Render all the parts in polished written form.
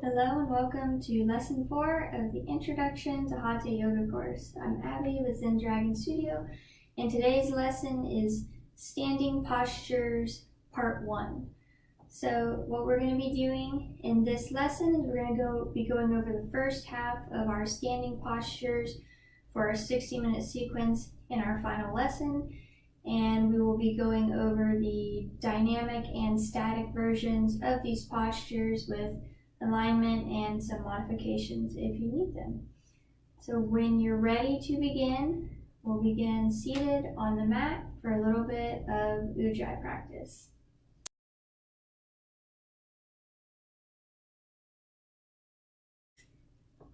Hello and welcome to Lesson 4 of the Introduction to Hatha Yoga course. I'm Abby with Zen Dragon Studio, and today's lesson is Standing Postures Part 1. So what we're going to be doing in this lesson is we're going to be going over the first half of our standing postures for our 60-minute sequence in our final lesson, and we will be going over the dynamic and static versions of these postures with alignment and some modifications if you need them. So when you're ready to begin, we'll begin seated on the mat for a little bit of Ujjayi practice.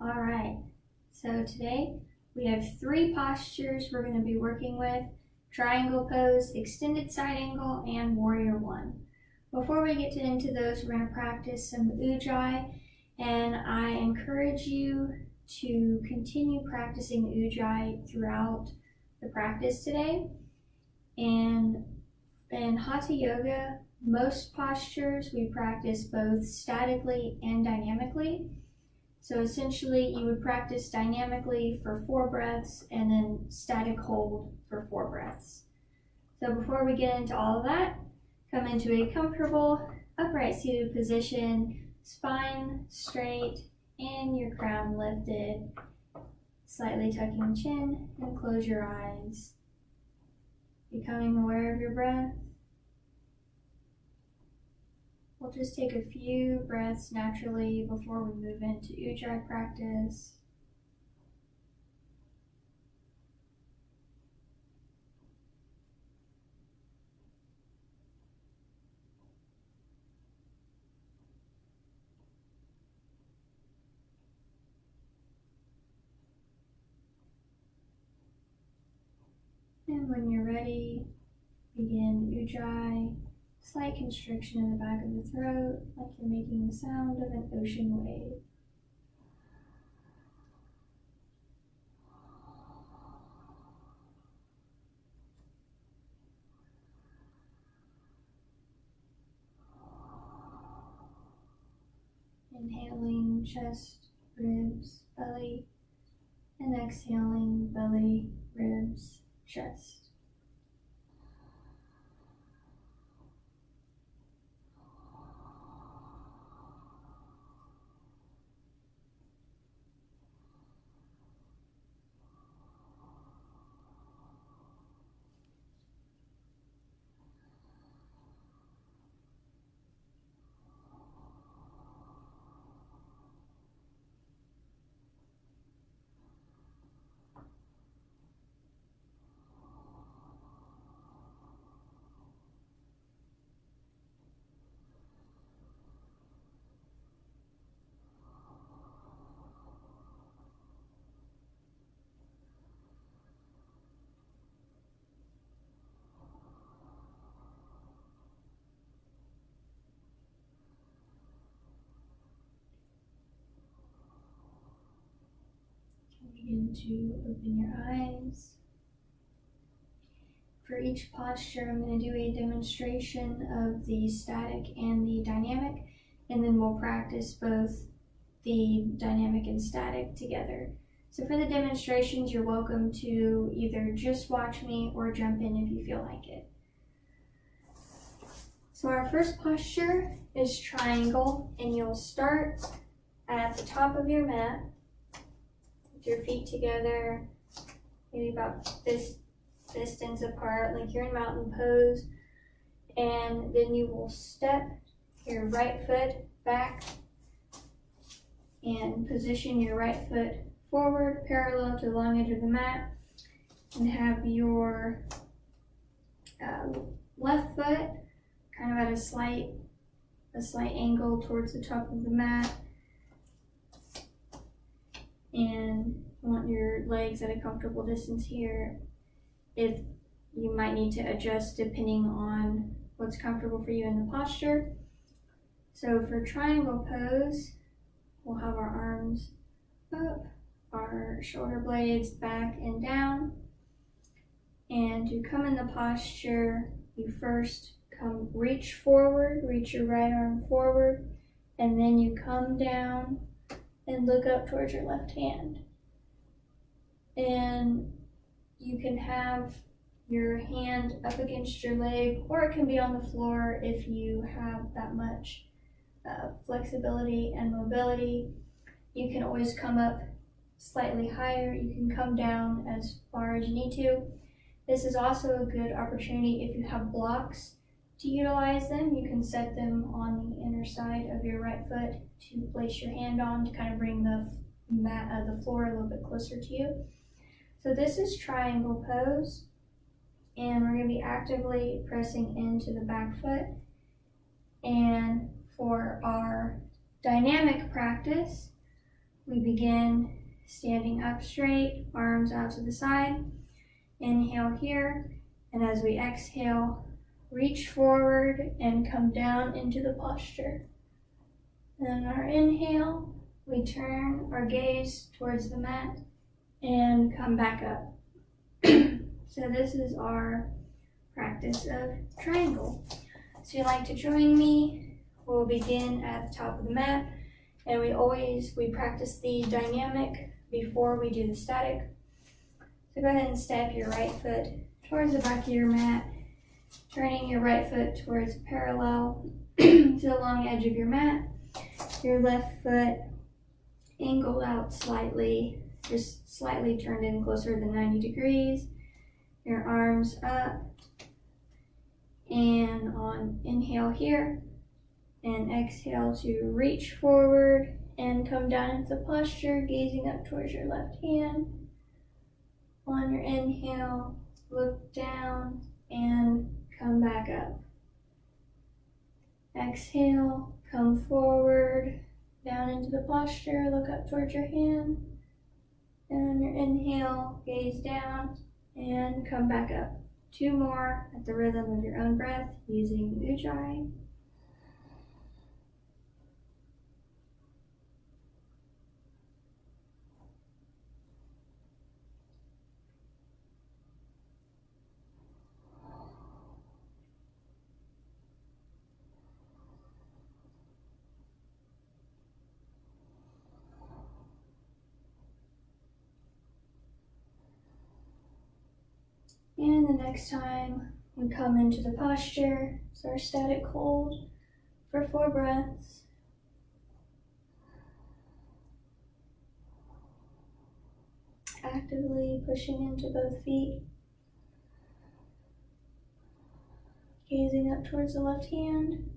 All right, so today we have 3 postures we're going to be working with: triangle pose, extended side angle, and warrior 1. Before we get into those, we're going to practice some Ujjayi, and I encourage you to continue practicing Ujjayi throughout the practice today. And in Hatha Yoga, most postures we practice both statically and dynamically. So essentially, you would practice dynamically for 4 breaths and then static hold for 4 breaths. So before we get into all of that, come into a comfortable upright seated position, spine straight and your crown lifted, slightly tucking chin, and close your eyes, becoming aware of your breath. We'll just take a few breaths naturally before we move into Ujjayi practice. And when you're ready, begin Ujjayi. Slight constriction in the back of the throat, like you're making the sound of an ocean wave. Inhaling chest, ribs, belly, and exhaling belly, ribs, chest. Begin to open your eyes. For each posture, I'm going to do a demonstration of the static and the dynamic, and then we'll practice both the dynamic and static together. So for the demonstrations, you're welcome to either just watch me or jump in if you feel like it. So our first posture is triangle, and you'll start at the top of your mat, your feet together, maybe about this distance apart, like you're in mountain pose. And then you will step your right foot back and position your right foot forward, parallel to the long edge of the mat, and have your left foot kind of at a slight angle towards the top of the mat. And you want your legs at a comfortable distance here. If you might need to adjust depending on what's comfortable for you in the posture. So for triangle pose, we'll have our arms up, our shoulder blades back and down. And to come in the posture, you first reach forward, reach your right arm forward, and then you come down and look up towards your left hand. And you can have your hand up against your leg, or it can be on the floor if you have that much flexibility and mobility. You can always come up slightly higher. You can come down as far as you need to. This is also a good opportunity if you have blocks to utilize them. You can set them on the inner side of your right foot to place your hand on to kind of bring the floor a little bit closer to you. So this is triangle pose, and we're going to be actively pressing into the back foot. And for our dynamic practice, we begin standing up straight, arms out to the side. Inhale here, and as we exhale, reach forward and come down into the posture. Then our inhale, we turn our gaze towards the mat and come back up. So this is our practice of triangle. So if you'd like to join me, we'll begin at the top of the mat, and we practice the dynamic before we do the static. So go ahead and step your right foot towards the back of your mat, turning your right foot towards parallel to the long edge of your mat. Your left foot angled out slightly, just slightly turned in closer to 90 degrees. Your arms up, and on inhale here, and exhale to reach forward and come down into the posture, gazing up towards your left hand. On your inhale, look down and come back up. Exhale, come forward, down into the posture, look up towards your hand. And on your inhale, gaze down and come back up. 2 more at the rhythm of your own breath using Ujjayi. And the next time we come into the posture, it's our static hold for 4 breaths. Actively pushing into both feet. Gazing up towards the left hand.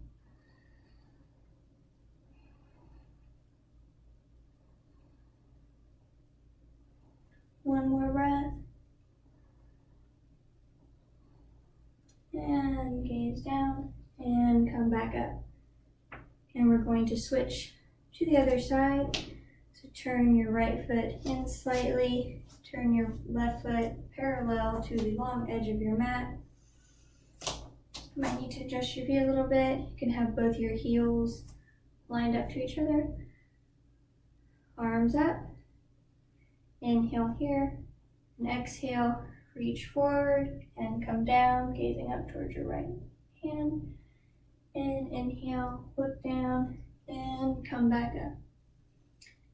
One more breath. And gaze down and come back up. And we're going to switch to the other side. So turn your right foot in slightly, turn your left foot parallel to the long edge of your mat. You might need to adjust your feet a little bit. You can have both your heels lined up to each other. Arms up. Inhale here, and exhale. Reach forward and come down, gazing up towards your right hand. And inhale, look down, and come back up.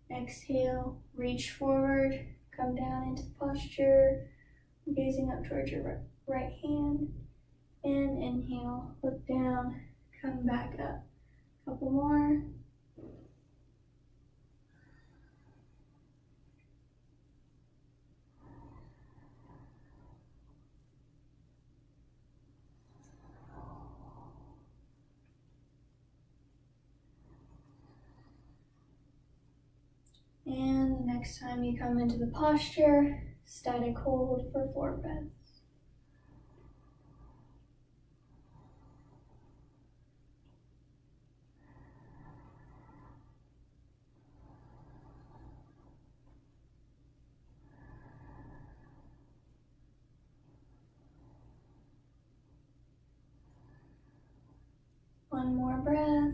Exhale, reach forward, come down into the posture, gazing up towards your right hand. And inhale, look down, come back up. Couple more. And the next time you come into the posture, static hold for 4 breaths. One more breath.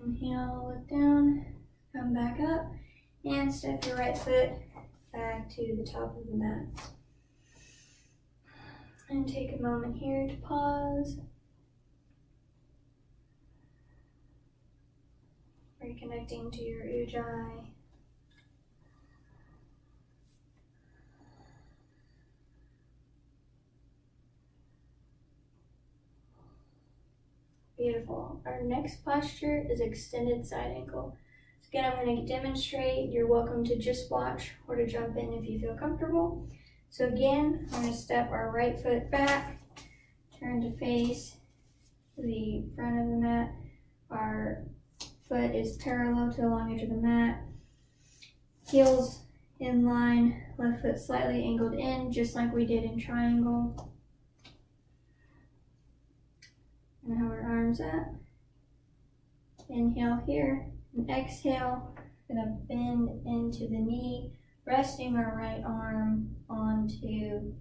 Inhale, look down, come back up, and step your right foot back to the top of the mat. And take a moment here to pause reconnecting to your ujjayi. Beautiful. Our next posture is extended side ankle. So again, I'm going to demonstrate. You're welcome to just watch or to jump in if you feel comfortable. So again, I'm going to step our right foot back, turn to face the front of the mat. Our foot is parallel to the long edge of the mat. Heels in line, left foot slightly angled in, just like we did in triangle. And have our arms up. Inhale here, and exhale. Gonna bend into the knee, resting our right arm onto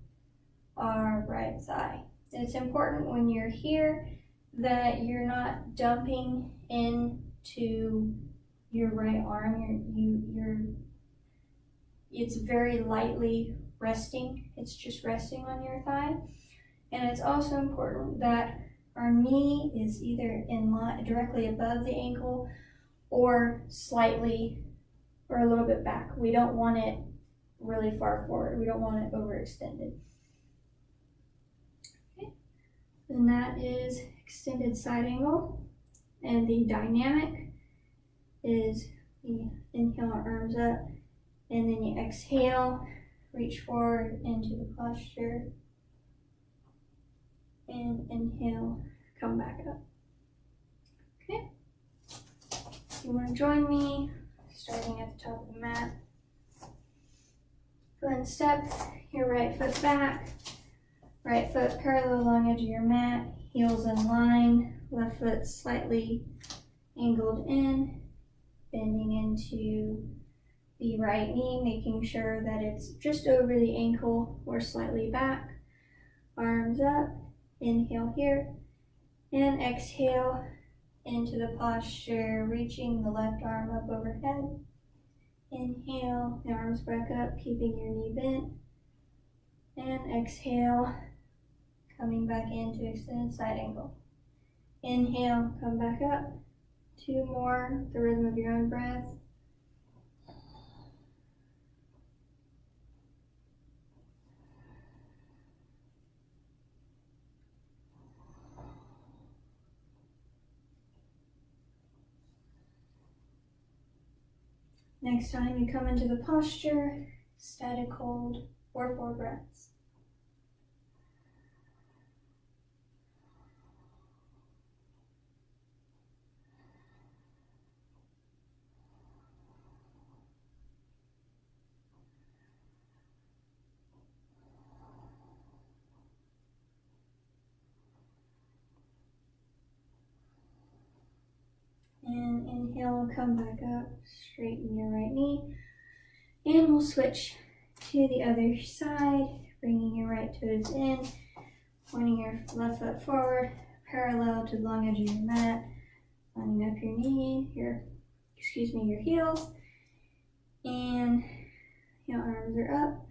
our right thigh. And it's important when you're here that you're not dumping into your right arm. It's very lightly resting. It's just resting on your thigh. And it's also important that our knee is either in line directly above the ankle or slightly or a little bit back. We don't want it really far forward. We don't want it overextended. Okay. And that is extended side angle. And the dynamic is you inhale our arms up, and then you exhale, reach forward into the posture. And inhale, come back up. Okay. If you want to join me, starting at the top of the mat, go ahead and step your right foot back. Right foot parallel along edge of your mat, heels in line, left foot slightly angled in, bending into the right knee, making sure that it's just over the ankle or slightly back. Arms up. Inhale here, and exhale into the posture, reaching the left arm up overhead. Inhale, the arms back up, keeping your knee bent. And exhale, coming back into extended side angle. Inhale, come back up. 2 more, the rhythm of your own breath. Next time you come into the posture, static hold for 4 breaths. And inhale, come back up, straighten your right knee. And we'll switch to the other side, bringing your right toes in, pointing your left foot forward, parallel to the long edge of your mat, lining up your knee, your heels. And your arms are up.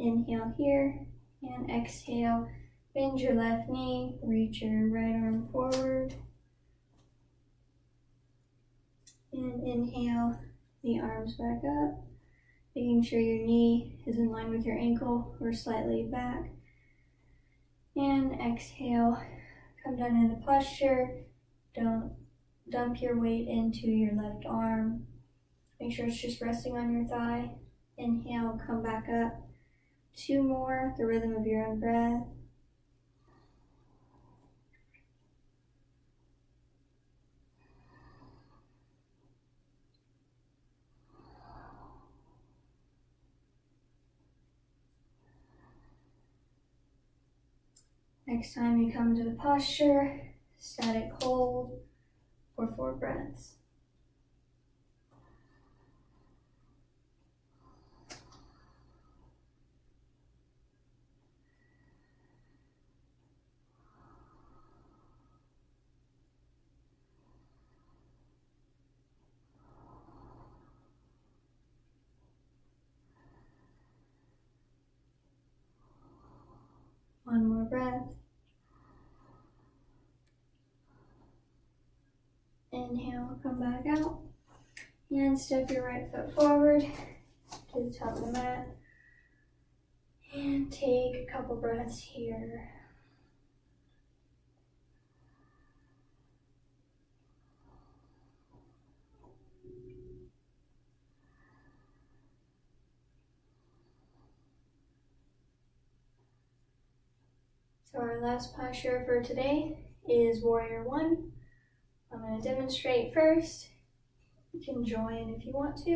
Inhale here, and exhale, bend your left knee, reach your right arm forward. And inhale, the arms back up, making sure your knee is in line with your ankle or slightly back. And exhale, come down into posture. Don't dump your weight into your left arm. Make sure it's just resting on your thigh. Inhale, come back up. 2 more, the rhythm of your own breath. Next time you come to the posture, static hold for 4 breaths. One more breath. Inhale, come back out. And step your right foot forward to the top of the mat. And take a couple breaths here. So our last posture for today is Warrior One. I'm going to demonstrate first. You can join if you want to.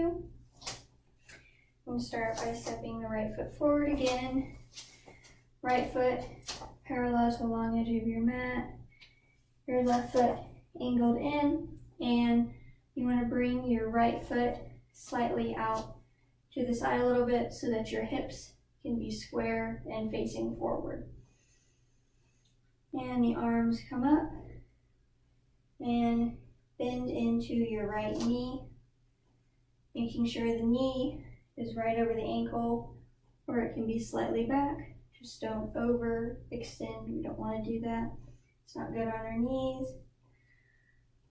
I'm going to start by stepping the right foot forward again. Right foot parallel to the long edge of your mat. Your left foot angled in, and you want to bring your right foot slightly out to the side a little bit so that your hips can be square and facing forward. And the arms come up and bend into your right knee, making sure the knee is right over the ankle, or it can be slightly back. Just don't overextend. We don't want to do that. It's not good on our knees.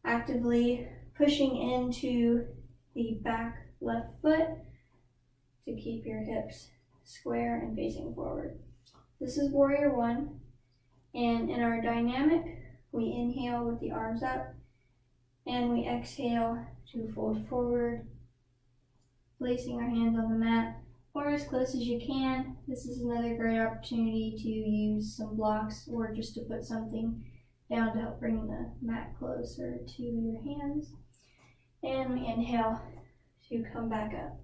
Actively pushing into the back left foot to keep your hips square and facing forward. This is Warrior One. And in our dynamic, we inhale with the arms up, and we exhale to fold forward, placing our hands on the mat or as close as you can. This is another great opportunity to use some blocks or just to put something down to help bring the mat closer to your hands. And we inhale to come back up.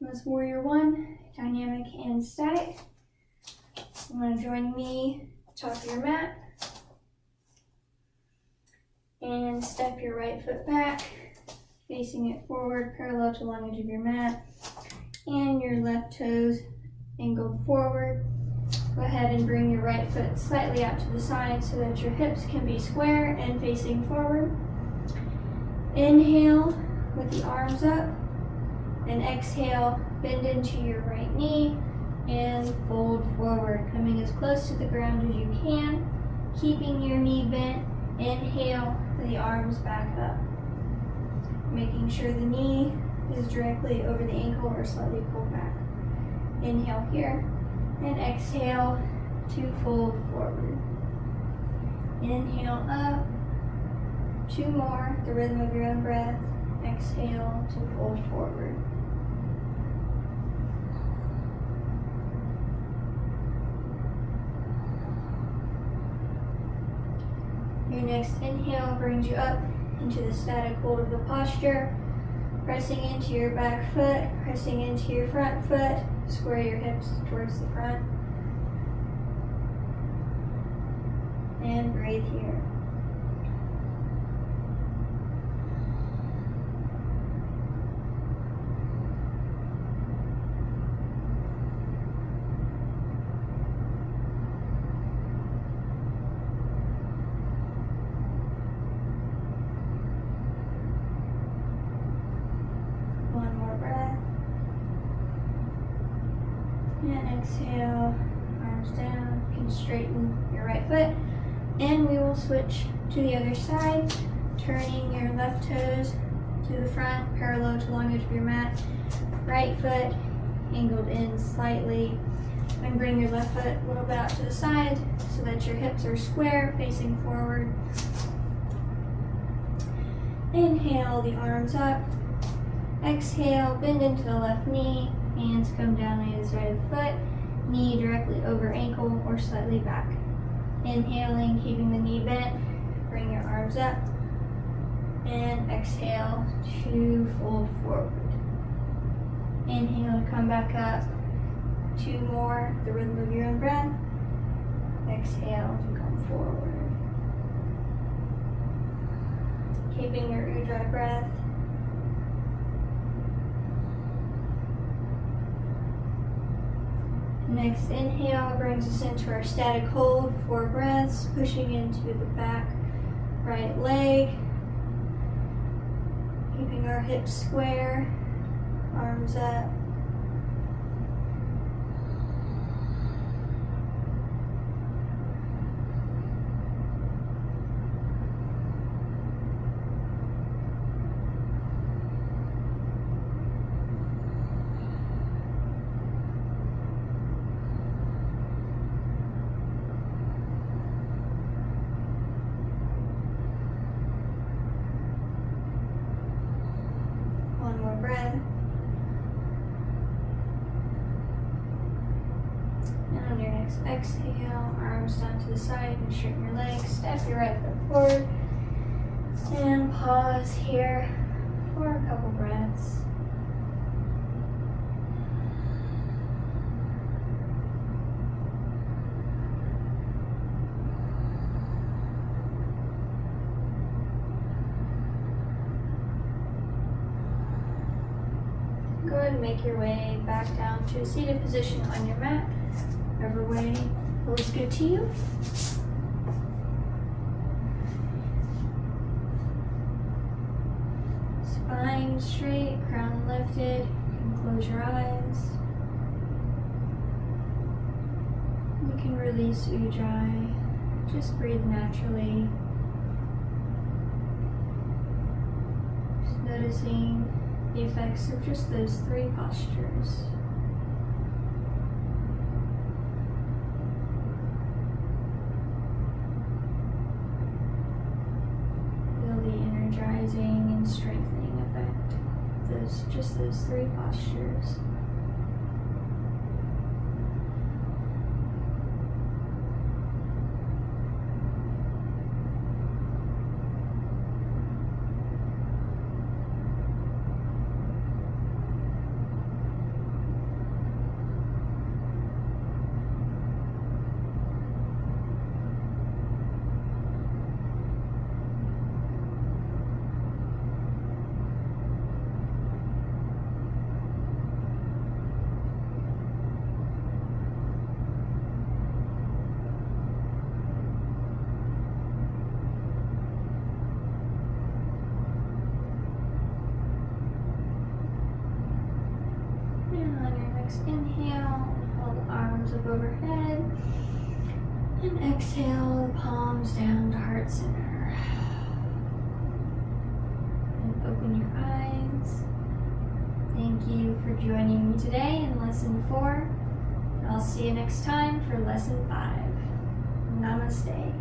That's Warrior One, dynamic and static. You want to join me at the top of your mat. And step your right foot back, facing it forward, parallel to the long edge of your mat. And your left toes angled forward. Go ahead and bring your right foot slightly out to the side so that your hips can be square and facing forward. Inhale with the arms up, and exhale, bend into your right knee and fold forward, coming as close to the ground as you can, keeping your knee bent. Inhale the arms back up, making sure the knee is directly over the ankle or slightly pulled back. Inhale here, and exhale to fold forward. Inhale up, 2 more, the rhythm of your own breath. Exhale to fold forward. Your next inhale brings you up into the static hold of the posture, pressing into your back foot, pressing into your front foot. Square your hips towards the front. And breathe here. One more breath. And exhale, arms down. You can straighten your right foot. And we will switch to the other side, turning your left toes to the front, parallel to the long edge of your mat. Right foot angled in slightly. And bring your left foot a little bit out to the side so that your hips are square, facing forward. Inhale the arms up. Exhale, bend into the left knee. Hands come down on either side of the foot. Knee directly over ankle or slightly back. Inhaling, keeping the knee bent. Bring your arms up. And exhale to fold forward. Inhale to come back up. 2 more, the rhythm of your own breath. Exhale to come forward. Keeping your Ujjayi breath. Next inhale brings us into our static hold, 4 breaths, pushing into the back right leg. Keeping our hips square, arms up. And on your next exhale, arms down to the side and straighten your legs. Step your right foot forward. And pause here for a couple breaths. Go ahead and make your way back down to a seated position on your mat, whatever way feels good to you. Spine straight, crown lifted. You can close your eyes. You can release Ujjayi. Just breathe naturally. Just noticing the effects of just those three postures. Feel the energizing and strengthening effect of just those three postures. Inhale, hold the arms up overhead, and exhale, the palms down to heart center. And open your eyes. Thank you for joining me today in lesson 4. And I'll see you next time for lesson 5. Namaste.